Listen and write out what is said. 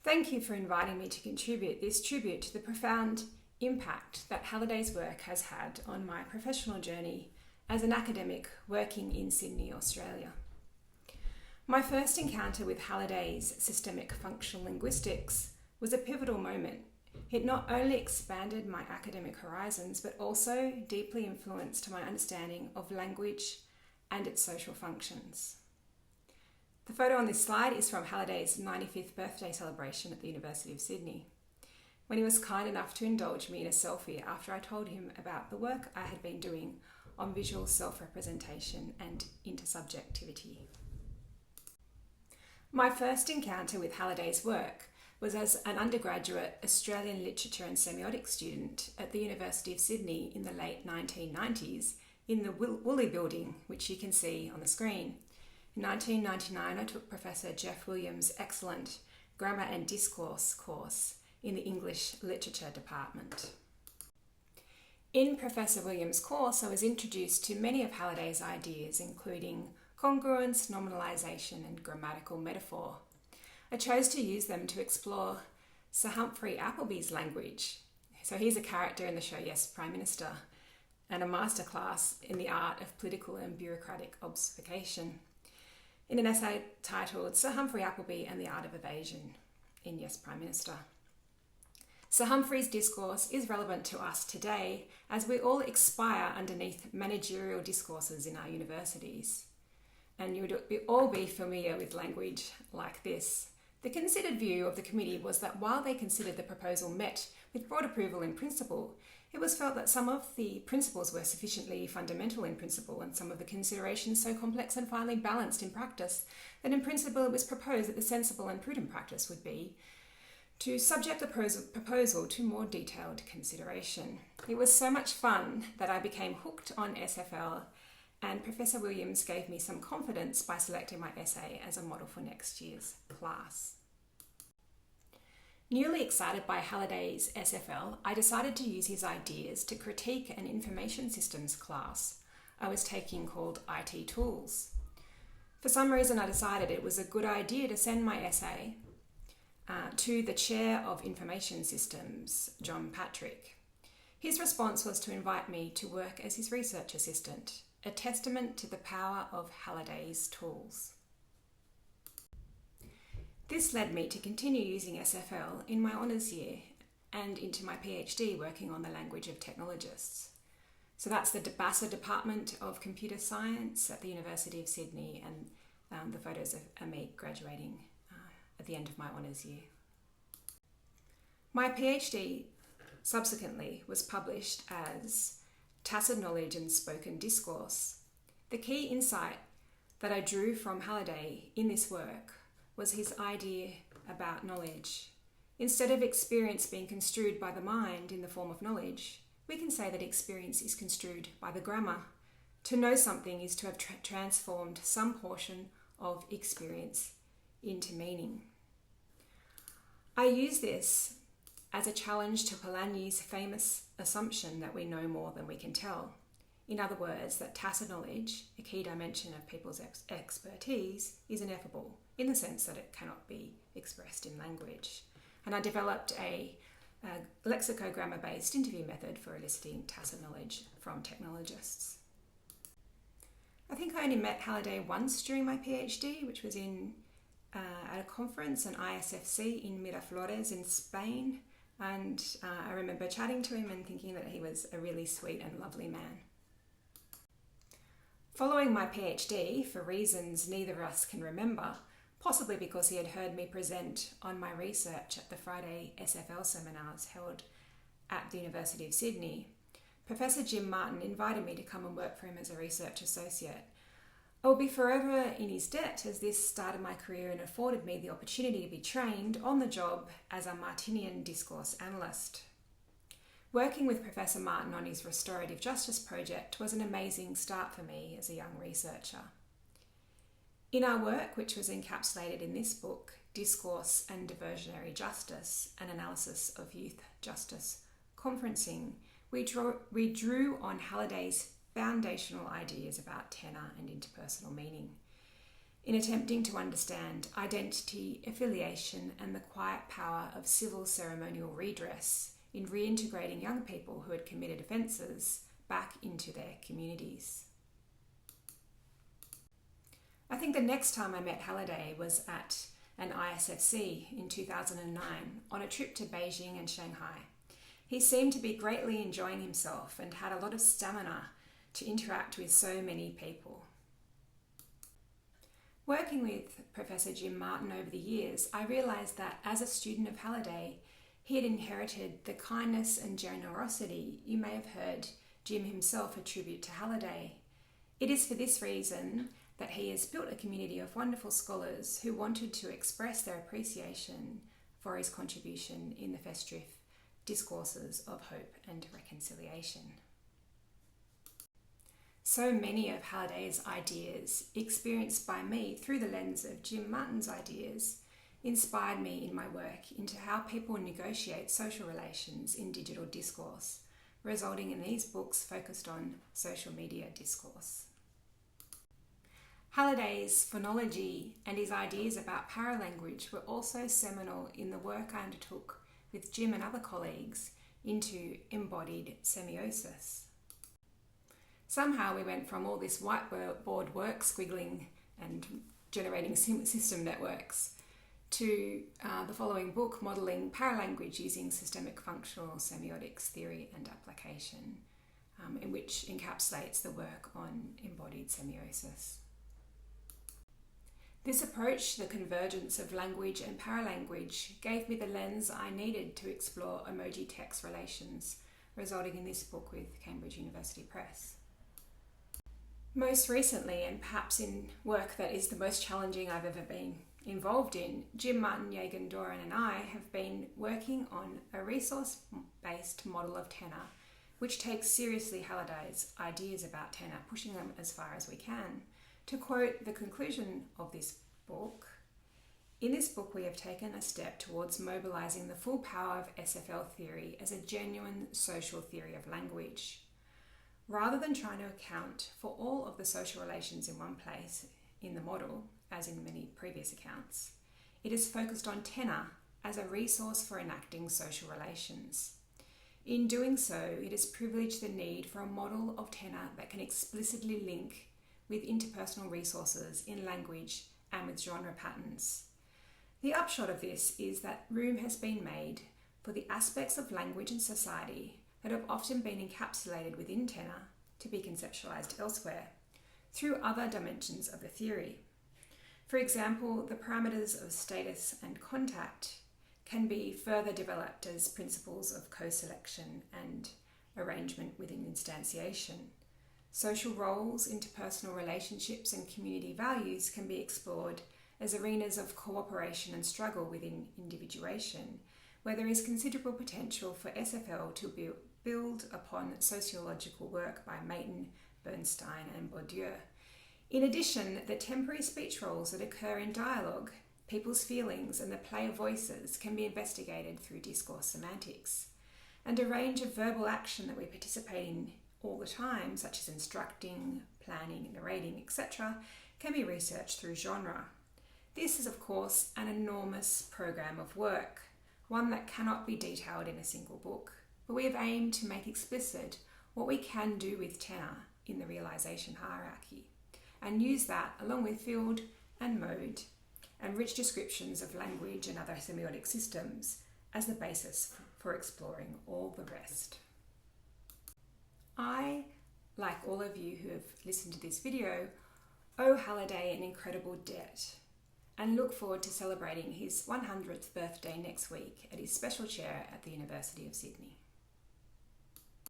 Thank you for inviting me to contribute this tribute to the profound impact that Halliday's work has had on my professional journey as an academic working in Sydney, Australia. My first encounter with Halliday's Systemic Functional Linguistics was a pivotal moment. It not only expanded my academic horizons, but also deeply influenced my understanding of language and its social functions. The photo on this slide is from Halliday's 95th birthday celebration at the University of Sydney, when he was kind enough to indulge me in a selfie after I told him about the work I had been doing on visual self-representation and intersubjectivity. My first encounter with Halliday's work was as an undergraduate Australian literature and semiotics student at the University of Sydney in the late 1990s in the Woolly building, which you can see on the screen. In 1999, I took Professor Jeff Williams' excellent Grammar and Discourse course in the English Literature department. In Professor Williams' course, I was introduced to many of Halliday's ideas, including congruence, nominalisation, and grammatical metaphor. I chose to use them to explore Sir Humphrey Appleby's language. So he's a character in the show Yes, Prime Minister, and a masterclass in the art of political and bureaucratic obfuscation, in an essay titled Sir Humphrey Appleby and the Art of Evasion in Yes, Prime Minister. Sir Humphrey's discourse is relevant to us today as we all expire underneath managerial discourses in our universities. And you would all be familiar with language like this. The considered view of the committee was that while they considered the proposal met with broad approval in principle, it was felt that some of the principles were sufficiently fundamental in principle and some of the considerations so complex and finely balanced in practice that in principle it was proposed that the sensible and prudent practice would be to subject the proposal to more detailed consideration. It was so much fun that I became hooked on SFL, and Professor Williams gave me some confidence by selecting my essay as a model for next year's class. Newly excited by Halliday's SFL, I decided to use his ideas to critique an information systems class I was taking called IT Tools. For some reason, I decided it was a good idea to send my essay to the Chair of Information Systems, John Patrick. His response was to invite me to work as his research assistant, a testament to the power of Halliday's tools. This led me to continue using SFL in my honours year and into my PhD working on the language of technologists. So that's the Bassett Department of Computer Science at the University of Sydney, and the photos of M.A.K graduating at the end of my honours year. My PhD subsequently was published as Tacit Knowledge and Spoken Discourse. The key insight that I drew from Halliday in this work was his idea about knowledge. Instead of experience being construed by the mind in the form of knowledge, we can say that experience is construed by the grammar. To know something is to have transformed some portion of experience into meaning. I use this as a challenge to Polanyi's famous assumption that we know more than we can tell. In other words, that tacit knowledge, a key dimension of people's expertise, is ineffable in the sense that it cannot be expressed in language. And I developed a lexicogramma-based interview method for eliciting tacit knowledge from technologists. I think I only met Halliday once during my PhD, which was at a conference, an ISFC in Miraflores in Spain. And I remember chatting to him and thinking that he was a really sweet and lovely man. Following my PhD, for reasons neither of us can remember, possibly because he had heard me present on my research at the Friday SFL seminars held at the University of Sydney, Professor Jim Martin invited me to come and work for him as a research associate. I will be forever in his debt, as this started my career and afforded me the opportunity to be trained on the job as a Martinian discourse analyst. Working with Professor Martin on his restorative justice project was an amazing start for me as a young researcher. In our work, which was encapsulated in this book, Discourse and Diversionary Justice, an Analysis of Youth Justice Conferencing, we drew on Halliday's foundational ideas about tenor and interpersonal meaning. in attempting to understand identity, affiliation, and the quiet power of civil ceremonial redress in reintegrating young people who had committed offences back into their communities. I think the next time I met Halliday was at an ISFC in 2009 on a trip to Beijing and Shanghai. He seemed to be greatly enjoying himself and had a lot of stamina to interact with so many people. Working with Professor Jim Martin over the years, I realised that as a student of Halliday, he had inherited the kindness and generosity you may have heard Jim himself attribute to Halliday. It is for this reason that he has built a community of wonderful scholars who wanted to express their appreciation for his contribution in the festive discourses of hope and reconciliation. So many of Halliday's ideas, experienced by me through the lens of Jim Martin's ideas, inspired me in my work into how people negotiate social relations in digital discourse, resulting in these books focused on social media discourse. Halliday's phonology and his ideas about paralanguage were also seminal in the work I undertook with Jim and other colleagues into embodied semiosis. Somehow we went from all this whiteboard work squiggling and generating system networks to the following book, modelling paralanguage using systemic functional semiotics theory and application, in which encapsulates the work on embodied semiosis. This approach to the convergence of language and paralanguage gave me the lens I needed to explore emoji-text relations, resulting in this book with Cambridge University Press. Most recently, and perhaps in work that is the most challenging I've ever been involved in, Jim Martin, Yagan Doran and I have been working on a resource-based model of tenor, which takes seriously Halliday's ideas about tenor, pushing them as far as we can. To quote the conclusion of this book, in this book we have taken a step towards mobilising the full power of SFL theory as a genuine social theory of language. Rather than trying to account for all of the social relations in one place in the model, as in many previous accounts, it is focused on tenor as a resource for enacting social relations. In doing so, it has privileged the need for a model of tenor that can explicitly link with interpersonal resources in language and with genre patterns. The upshot of this is that room has been made for the aspects of language and society that have often been encapsulated within tenor to be conceptualized elsewhere through other dimensions of the theory. For example, the parameters of status and contact can be further developed as principles of co-selection and arrangement within instantiation. Social roles, interpersonal relationships, and community values can be explored as arenas of cooperation and struggle within individuation, where there is considerable potential for SFL to build upon sociological work by Maton, Bernstein, and Bourdieu. In addition, the temporary speech roles that occur in dialogue, people's feelings, and the play of voices can be investigated through discourse semantics. And a range of verbal action that we participate in all the time, such as instructing, planning, narrating, etc., can be researched through genre. This is, of course, an enormous program of work, one that cannot be detailed in a single book, but we have aimed to make explicit what we can do with tenor in the realisation hierarchy, and use that along with field and mode and rich descriptions of language and other semiotic systems as the basis for exploring all the rest. I, like all of you who have listened to this video, owe Halliday an incredible debt and look forward to celebrating his 100th birthday next week at his special chair at the University of Sydney.